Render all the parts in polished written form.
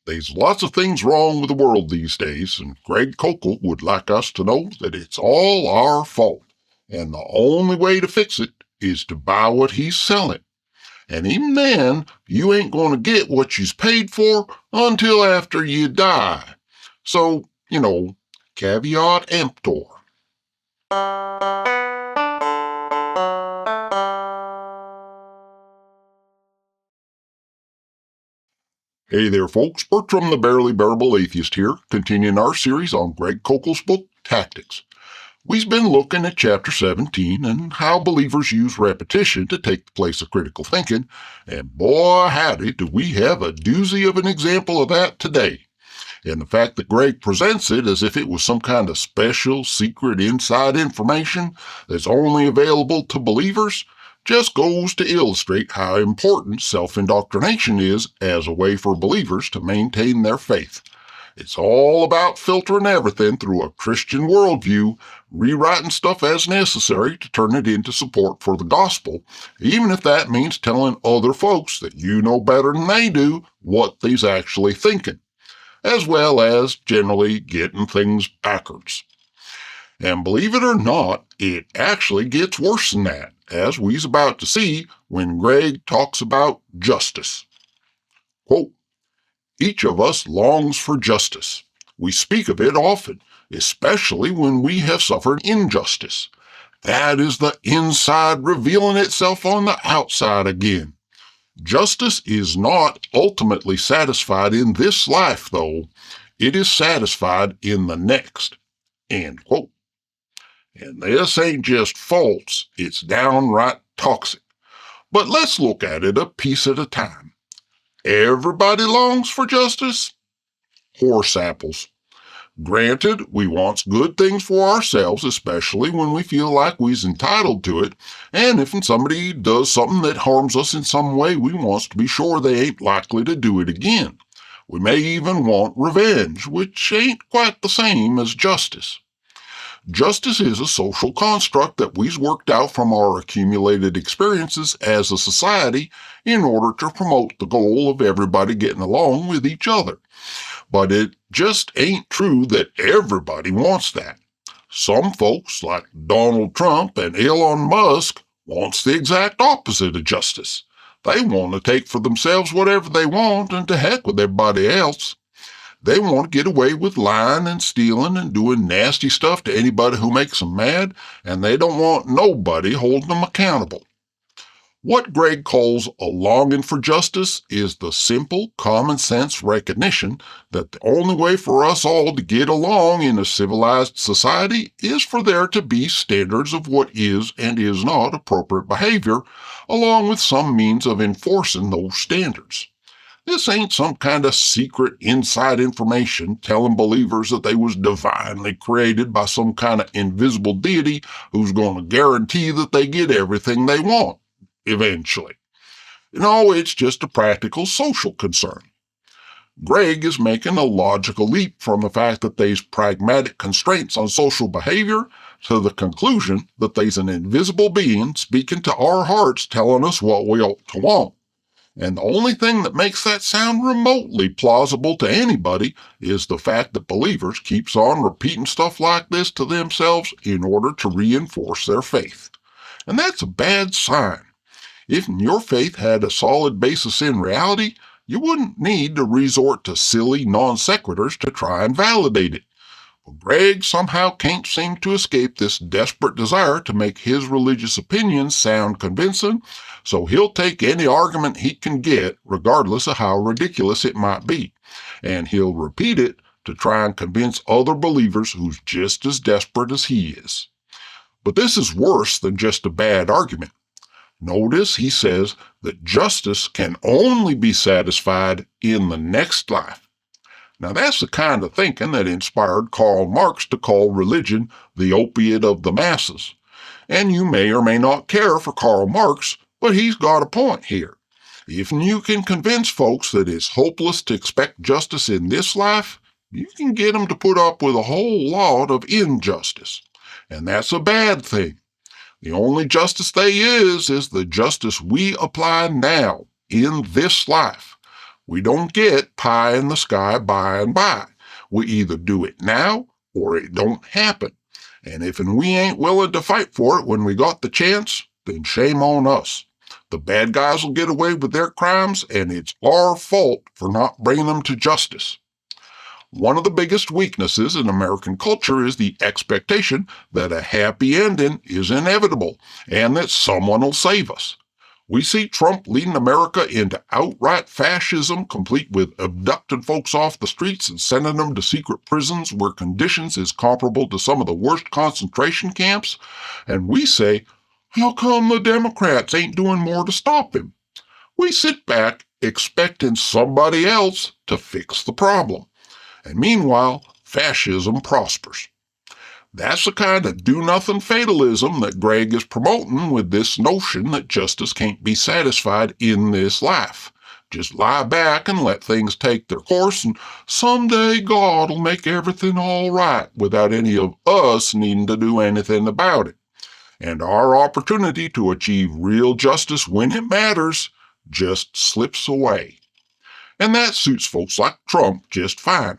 There's lots of things wrong with the world these days, and Greg Kokel would like us to know that it's all our fault, and the only way to fix it is to buy what he's selling. And even then, you ain't going to get what you's paid for until after you die. So, caveat emptor. Hey there, folks. Bertram the Barely Bearable Atheist here, continuing our series on Greg Kokel's book, Tactics. We've been looking at Chapter 17 and how believers use repetition to take the place of critical thinking, and boy howdy do we have a doozy of an example of that today. And the fact that Greg presents it as if it was some kind of special, secret, inside information that's only available to believers just goes to illustrate how important self-indoctrination is as a way for believers to maintain their faith. It's all about filtering everything through a Christian worldview, rewriting stuff as necessary to turn it into support for the gospel, even if that means telling other folks that you know better than they do what they's actually thinking, as well as generally getting things backwards. And believe it or not, it actually gets worse than that, as we's about to see when Greg talks about justice. Quote, "Each of us longs for justice. We speak of it often, especially when we have suffered injustice. That is the inside revealing itself on the outside again. Justice is not ultimately satisfied in this life, though. It is satisfied in the next." End quote. And this ain't just false, it's downright toxic. But let's look at it a piece at a time. Everybody longs for justice? Horse apples. Granted, we wants good things for ourselves, especially when we feel like we's entitled to it, and if somebody does something that harms us in some way, we wants to be sure they ain't likely to do it again. We may even want revenge, which ain't quite the same as justice. Justice is a social construct that we've worked out from our accumulated experiences as a society in order to promote the goal of everybody getting along with each other. But it just ain't true that everybody wants that. Some folks, like Donald Trump and Elon Musk, wants the exact opposite of justice. They want to take for themselves whatever they want and to heck with everybody else. They want to get away with lying and stealing and doing nasty stuff to anybody who makes them mad, and they don't want nobody holding them accountable. What Greg calls a longing for justice is the simple, common-sense recognition that the only way for us all to get along in a civilized society is for there to be standards of what is and is not appropriate behavior, along with some means of enforcing those standards. This ain't some kind of secret inside information telling believers that they was divinely created by some kind of invisible deity who's going to guarantee that they get everything they want, eventually. No, it's just a practical social concern. Greg is making a logical leap from the fact that there's pragmatic constraints on social behavior to the conclusion that there's an invisible being speaking to our hearts telling us what we ought to want. And the only thing that makes that sound remotely plausible to anybody is the fact that believers keeps on repeating stuff like this to themselves in order to reinforce their faith. And that's a bad sign. If your faith had a solid basis in reality, you wouldn't need to resort to silly non sequiturs to try and validate it. But Greg somehow can't seem to escape this desperate desire to make his religious opinions sound convincing, so he'll take any argument he can get, regardless of how ridiculous it might be, and he'll repeat it to try and convince other believers who's just as desperate as he is. But this is worse than just a bad argument. Notice he says that justice can only be satisfied in the next life. Now that's the kind of thinking that inspired Karl Marx to call religion the opiate of the masses. And you may or may not care for Karl Marx, but he's got a point here. If you can convince folks that it's hopeless to expect justice in this life, you can get them to put up with a whole lot of injustice. And that's a bad thing. The only justice there is the justice we apply now, in this life. We don't get pie in the sky by and by. We either do it now or it don't happen. And if we ain't willing to fight for it when we got the chance, then shame on us. The bad guys will get away with their crimes, and it's our fault for not bringing them to justice. One of the biggest weaknesses in American culture is the expectation that a happy ending is inevitable and that someone will save us. We see Trump leading America into outright fascism, complete with abducting folks off the streets and sending them to secret prisons where conditions is comparable to some of the worst concentration camps. And we say, how come the Democrats ain't doing more to stop him? We sit back expecting somebody else to fix the problem. And meanwhile, fascism prospers. That's the kind of do-nothing fatalism that Greg is promoting with this notion that justice can't be satisfied in this life. Just lie back and let things take their course, and someday God will make everything all right without any of us needing to do anything about it. And our opportunity to achieve real justice when it matters just slips away. And that suits folks like Trump just fine.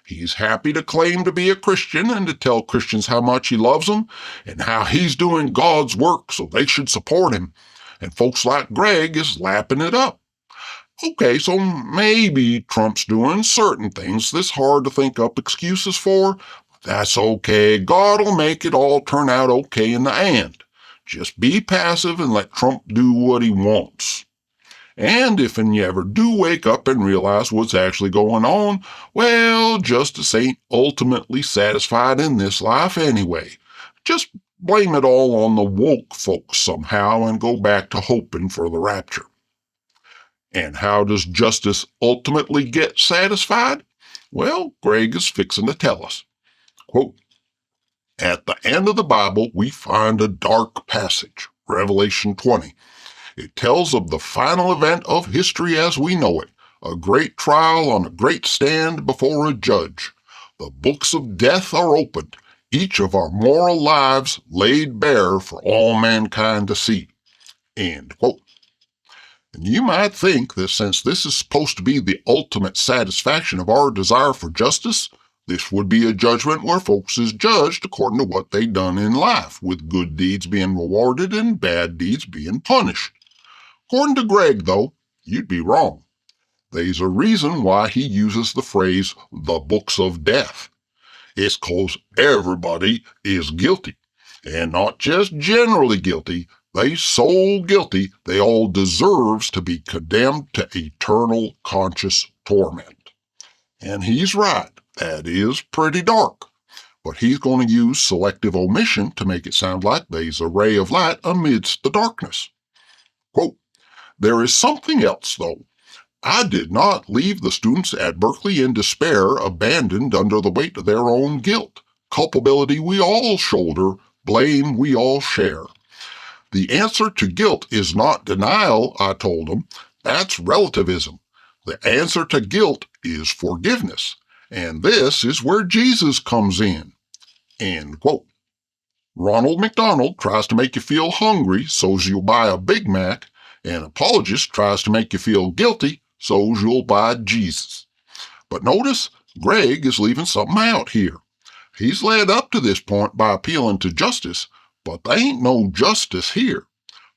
He's happy to claim to be a Christian and to tell Christians how much he loves them and how he's doing God's work so they should support him. And folks like Greg is lapping it up. Okay, so maybe Trump's doing certain things that's hard to think up excuses for. That's okay. God will make it all turn out okay in the end. Just be passive and let Trump do what he wants. And if you ever do wake up and realize what's actually going on, well, justice ain't ultimately satisfied in this life anyway. Just blame it all on the woke folks somehow and go back to hoping for the rapture. And how does justice ultimately get satisfied? Well, Greg is fixing to tell us. Quote, at the end of the Bible, we find a dark passage, Revelation 20. It tells of the final event of history as we know it, a great trial on a great stand before a judge. The books of death are opened, each of our moral lives laid bare for all mankind to see. End quote. And you might think that since this is supposed to be the ultimate satisfaction of our desire for justice, this would be a judgment where folks is judged according to what they done in life, with good deeds being rewarded and bad deeds being punished. According to Greg, though, you'd be wrong. There's a reason why he uses the phrase, the books of death. It's 'cause everybody is guilty. And not just generally guilty, they so guilty they all deserves to be condemned to eternal conscious torment. And he's right, that is pretty dark. But he's going to use selective omission to make it sound like there's a ray of light amidst the darkness. Quote, there is something else, though. I did not leave the students at Berkeley in despair, abandoned under the weight of their own guilt. Culpability we all shoulder, blame we all share. The answer to guilt is not denial, I told them. That's relativism. The answer to guilt is forgiveness. And this is where Jesus comes in. End quote. Ronald McDonald tries to make you feel hungry so's you'll buy a Big Mac. An apologist tries to make you feel guilty so's you'll buy Jesus. But notice, Greg is leaving something out here. He's led up to this point by appealing to justice, but there ain't no justice here.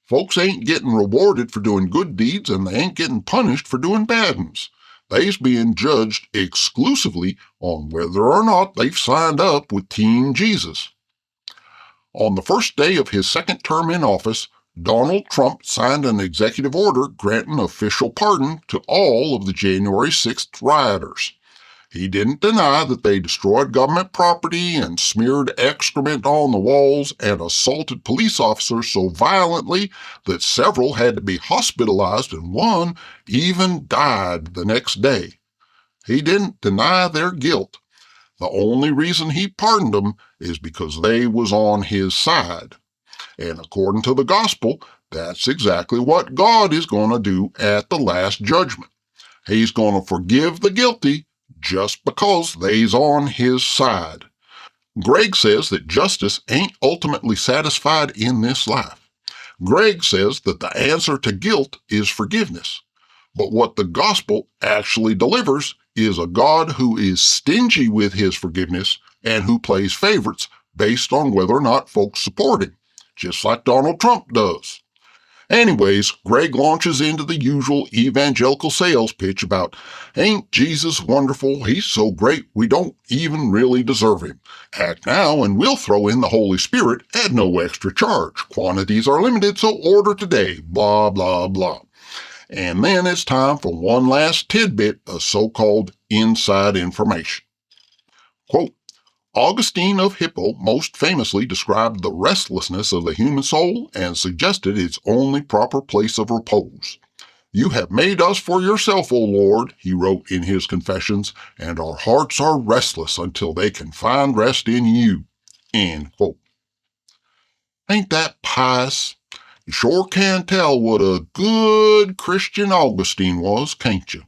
Folks ain't getting rewarded for doing good deeds, and they ain't getting punished for doing bad ones. They's being judged exclusively on whether or not they've signed up with Team Jesus. On the first day of his second term in office, Donald Trump signed an executive order granting official pardon to all of the January 6th rioters. He didn't deny that they destroyed government property and smeared excrement on the walls and assaulted police officers so violently that several had to be hospitalized and one even died the next day. He didn't deny their guilt. The only reason he pardoned them is because they was on his side. And according to the gospel, that's exactly what God is going to do at the last judgment. He's going to forgive the guilty just because they's on his side. Greg says that justice ain't ultimately satisfied in this life. Greg says that the answer to guilt is forgiveness. But what the gospel actually delivers is a God who is stingy with his forgiveness and who plays favorites based on whether or not folks support him, just like Donald Trump does. Anyways, Greg launches into the usual evangelical sales pitch about, ain't Jesus wonderful? He's so great we don't even really deserve him. Act now and we'll throw in the Holy Spirit at no extra charge. Quantities are limited, so order today. Blah, blah, blah. And then it's time for one last tidbit of so-called inside information. Quote, Augustine of Hippo most famously described the restlessness of the human soul and suggested its only proper place of repose. You have made us for yourself, O Lord, he wrote in his Confessions, and our hearts are restless until they can find rest in you. End quote. Ain't that pious? You sure can tell what a good Christian Augustine was, can't you?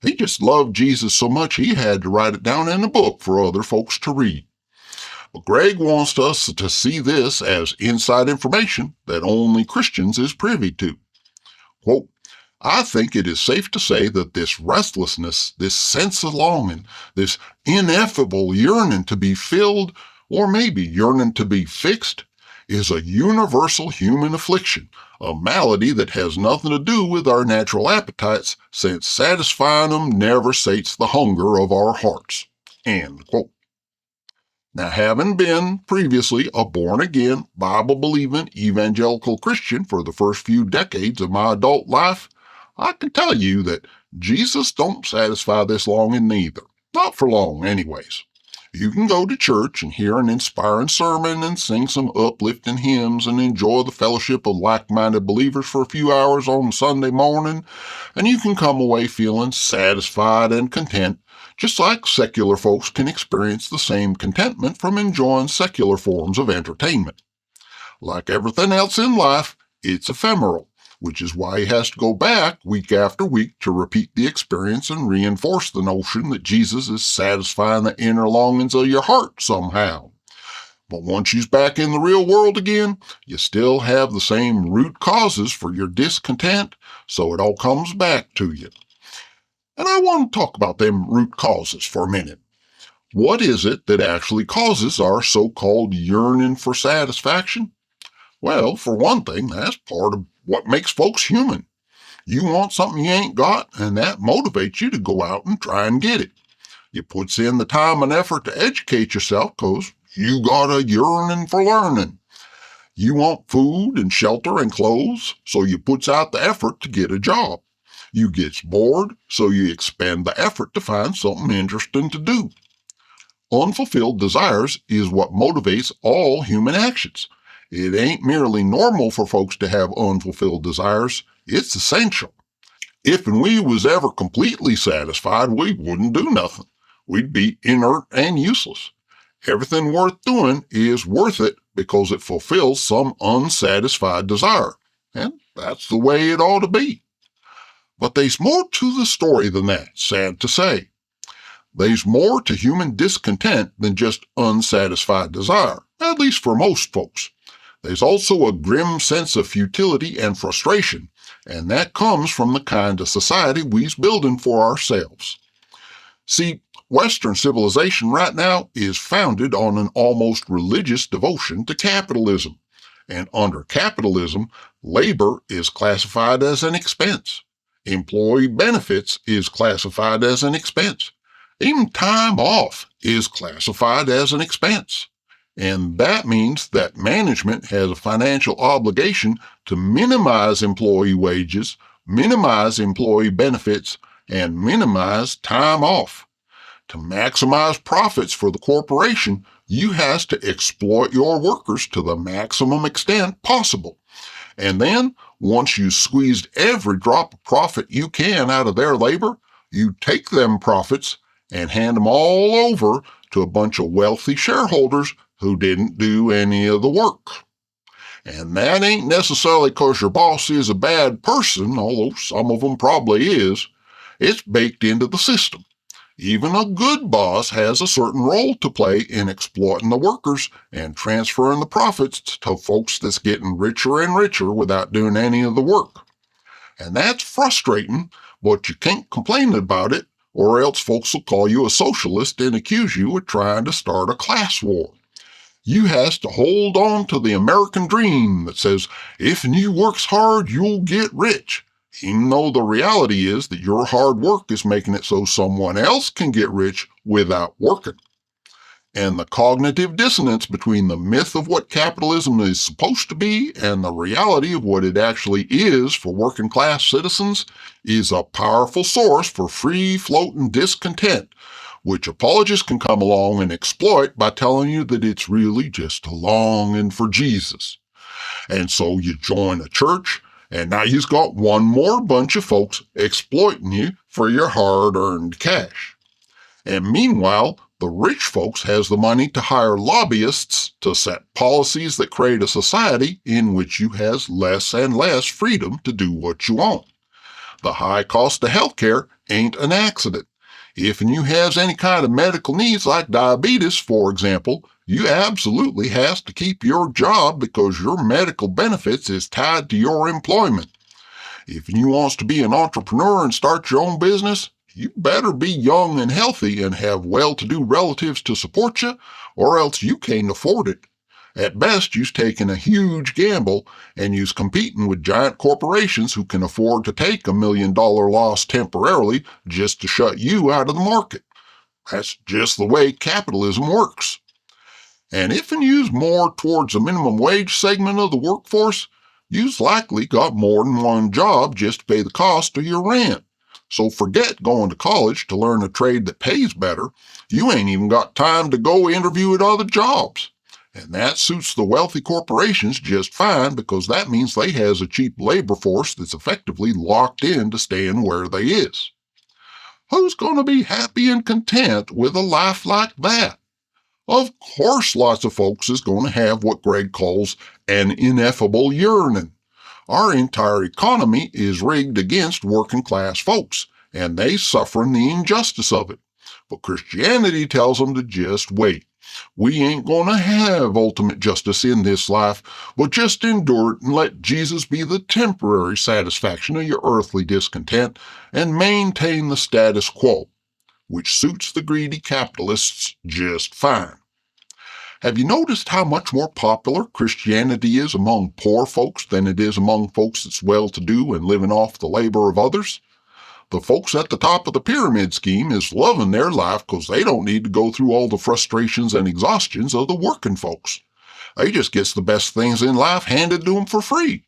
He just loved Jesus so much he had to write it down in a book for other folks to read. But Greg wants us to see this as inside information that only Christians is privy to. Quote, I think it is safe to say that this restlessness, this sense of longing, this ineffable yearning to be filled, or maybe yearning to be fixed, is a universal human affliction, a malady that has nothing to do with our natural appetites, since satisfying them never sates the hunger of our hearts. End quote. Now, having been previously a born-again, Bible-believing evangelical Christian for the first few decades of my adult life, I can tell you that Jesus don't satisfy this longing neither. Not for long, anyways. You can go to church and hear an inspiring sermon and sing some uplifting hymns and enjoy the fellowship of like-minded believers for a few hours on Sunday morning, and you can come away feeling satisfied and content, just like secular folks can experience the same contentment from enjoying secular forms of entertainment. Like everything else in life, it's ephemeral, which is why he has to go back week after week to repeat the experience and reinforce the notion that Jesus is satisfying the inner longings of your heart somehow. But once he's back in the real world again, you still have the same root causes for your discontent, so it all comes back to you. And I want to talk about them root causes for a minute. What is it that actually causes our so-called yearning for satisfaction? Well, for one thing, that's part of what makes folks human. You want something you ain't got, and that motivates you to go out and try and get it. You puts in the time and effort to educate yourself because you got a yearning for learning. You want food and shelter and clothes, so you puts out the effort to get a job. You gets bored, so you expend the effort to find something interesting to do. Unfulfilled desires is what motivates all human actions. It ain't merely normal for folks to have unfulfilled desires, it's essential. If and we was ever completely satisfied, we wouldn't do nothing. We'd be inert and useless. Everything worth doing is worth it because it fulfills some unsatisfied desire. And that's the way it ought to be. But there's more to the story than that, sad to say. There's more to human discontent than just unsatisfied desire, at least for most folks. There's also a grim sense of futility and frustration, and that comes from the kind of society we's building for ourselves. See, Western civilization right now is founded on an almost religious devotion to capitalism, and under capitalism, labor is classified as an expense. Employee benefits is classified as an expense. Even time off is classified as an expense. And that means that management has a financial obligation to minimize employee wages, minimize employee benefits, and minimize time off. To maximize profits for the corporation, you has to exploit your workers to the maximum extent possible. And then, once you squeezed every drop of profit you can out of their labor, you take them profits and hand them all over to a bunch of wealthy shareholders who didn't do any of the work. And that ain't necessarily because your boss is a bad person, although some of them probably is. It's baked into the system. Even a good boss has a certain role to play in exploiting the workers and transferring the profits to folks that's getting richer and richer without doing any of the work. And that's frustrating, But you can't complain about it, or else folks will call you a socialist and accuse you of trying to start a class war. You has to hold on to the American dream that says, if you works hard, you'll get rich. Even though the reality is that your hard work is making it so someone else can get rich without working. And the cognitive dissonance between the myth of what capitalism is supposed to be and the reality of what it actually is for working class citizens is a powerful source for free-floating discontent, which apologists can come along and exploit by telling you that it's really just a longing for Jesus. And so you join a church, and now you've got one more bunch of folks exploiting you for your hard-earned cash. And meanwhile, the rich folks has the money to hire lobbyists to set policies that create a society in which you has less and less freedom to do what you want. The high cost of healthcare ain't an accident. If you has any kind of medical needs like diabetes, for example, you absolutely has to keep your job because your medical benefits is tied to your employment. If you wants to be an entrepreneur and start your own business, you better be young and healthy and have well-to-do relatives to support you, or else you can't afford it. At best, you's taking a huge gamble, and you's competing with giant corporations who can afford to take $1 million loss temporarily just to shut you out of the market. That's just the way capitalism works. And if you's more towards the minimum wage segment of the workforce, you's likely got more than one job just to pay the cost of your rent. So forget going to college to learn a trade that pays better. You ain't even got time to go interview at other jobs. And that suits the wealthy corporations just fine because that means they has a cheap labor force that's effectively locked in to staying where they is. Who's going to be happy and content with a life like that? Of course lots of folks is going to have what Greg calls an ineffable yearning. Our entire economy is rigged against working class folks, and they suffering the injustice of it. But Christianity tells them to just wait. We ain't gonna have ultimate justice in this life, but just endure it and let Jesus be the temporary satisfaction of your earthly discontent and maintain the status quo, which suits the greedy capitalists just fine. Have you noticed how much more popular Christianity is among poor folks than it is among folks that's well-to-do and living off the labor of others? The folks at the top of the pyramid scheme is loving their life because they don't need to go through all the frustrations and exhaustions of the working folks. They just gets the best things in life handed to them for free.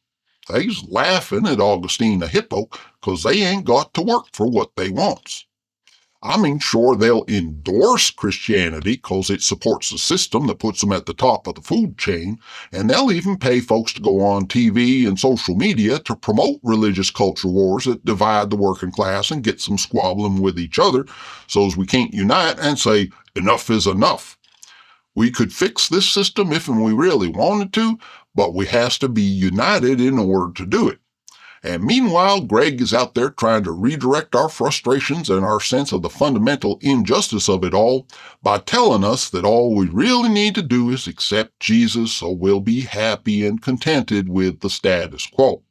They's laughing at Augustine a Hippo because they ain't got to work for what they wants. I mean, sure, they'll endorse Christianity because it supports the system that puts them at the top of the food chain, and they'll even pay folks to go on TV and social media to promote religious culture wars that divide the working class and get them squabbling with each other so as we can't unite and say, enough is enough. We could fix this system if we really wanted to, but we has to be united in order to do it. And meanwhile, Greg is out there trying to redirect our frustrations and our sense of the fundamental injustice of it all by telling us that all we really need to do is accept Jesus so we'll be happy and contented with the status quo.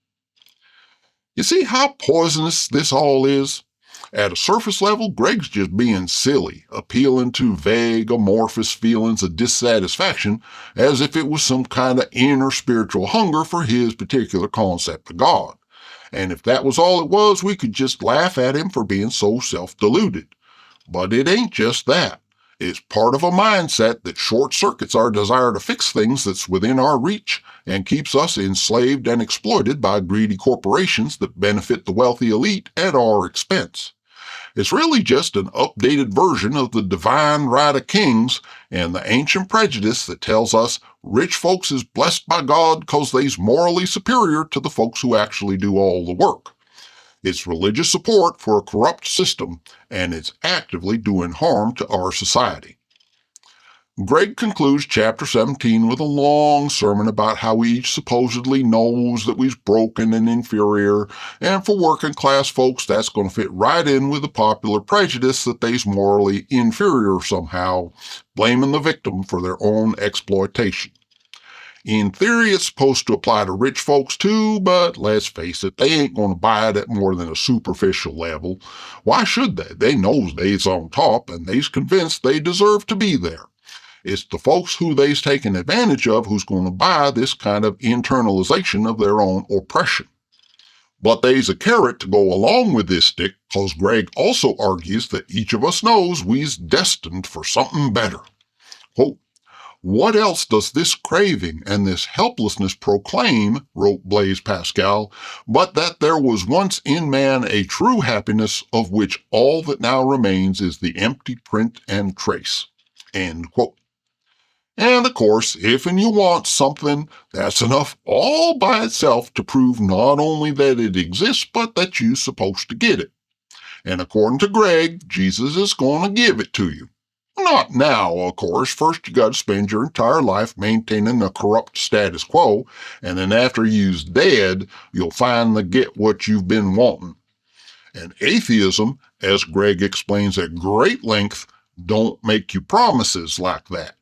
You see how poisonous this all is? At a surface level, Greg's just being silly, appealing to vague, amorphous feelings of dissatisfaction as if it was some kind of inner spiritual hunger for his particular concept of God. And if that was all it was, we could just laugh at him for being so self-deluded. But it ain't just that. It's part of a mindset that short-circuits our desire to fix things that's within our reach and keeps us enslaved and exploited by greedy corporations that benefit the wealthy elite at our expense. It's really just an updated version of the divine right of kings and the ancient prejudice that tells us rich folks is blessed by God because they's morally superior to the folks who actually do all the work. It's religious support for a corrupt system, and it's actively doing harm to our society. Greg concludes chapter 17 with a long sermon about how we each supposedly knows that we's broken and inferior, and for working class folks that's going to fit right in with the popular prejudice that they's morally inferior somehow, blaming the victim for their own exploitation. In theory, it's supposed to apply to rich folks too, but let's face it, they ain't going to buy it at more than a superficial level. Why should they? They knows they's on top, and they's convinced they deserve to be there. It's the folks who they's taking advantage of who's going to buy this kind of internalization of their own oppression. But there's a carrot to go along with this stick, because Greg also argues that each of us knows we's destined for something better. Quote, "What else does this craving and this helplessness proclaim," wrote Blaise Pascal, "but that there was once in man a true happiness of which all that now remains is the empty print and trace." End quote. And of course, if and you want something, that's enough all by itself to prove not only that it exists, but that you're supposed to get it. And according to Greg, Jesus is going to give it to you. Not now, of course. First, you got to spend your entire life maintaining a corrupt status quo, and then after you's dead, you'll finally get what you've been wanting. And atheism, as Greg explains at great length, don't make you promises like that.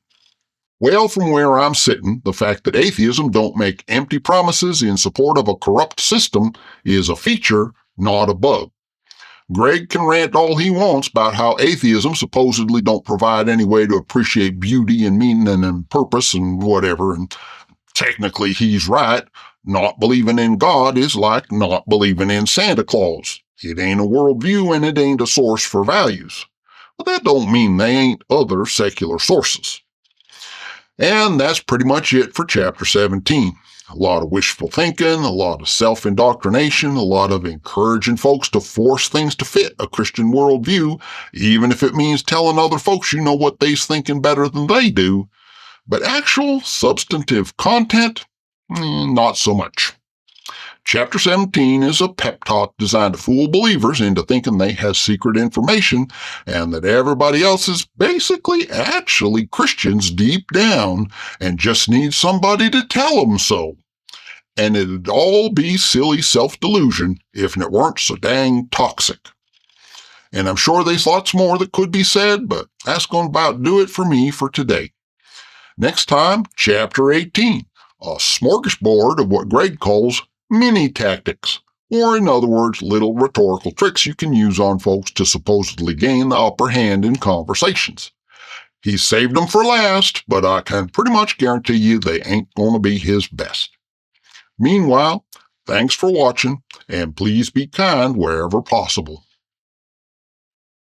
Well, from where I'm sitting, the fact that atheism don't make empty promises in support of a corrupt system is a feature, not a bug. Greg can rant all he wants about how atheism supposedly don't provide any way to appreciate beauty and meaning and purpose and whatever, and technically he's right. Not believing in God is like not believing in Santa Claus. It ain't a worldview and it ain't a source for values. But that don't mean they ain't other secular sources. And that's pretty much it for Chapter 17. A lot of wishful thinking, a lot of self-indoctrination, a lot of encouraging folks to force things to fit a Christian worldview, even if it means telling other folks you know what they's thinking better than they do. But actual substantive content, not so much. Chapter 17 is a pep talk designed to fool believers into thinking they have secret information and that everybody else is basically actually Christians deep down and just need somebody to tell them so. And it'd all be silly self-delusion if it weren't so dang toxic. And I'm sure there's lots more that could be said, but that's going to about do it for me for today. Next time, Chapter 18, a smorgasbord of what Greg calls mini tactics, or in other words, little rhetorical tricks you can use on folks to supposedly gain the upper hand in conversations. He saved them for last, but I can pretty much guarantee you they ain't going to be his best. Meanwhile, thanks for watching, and please be kind wherever possible.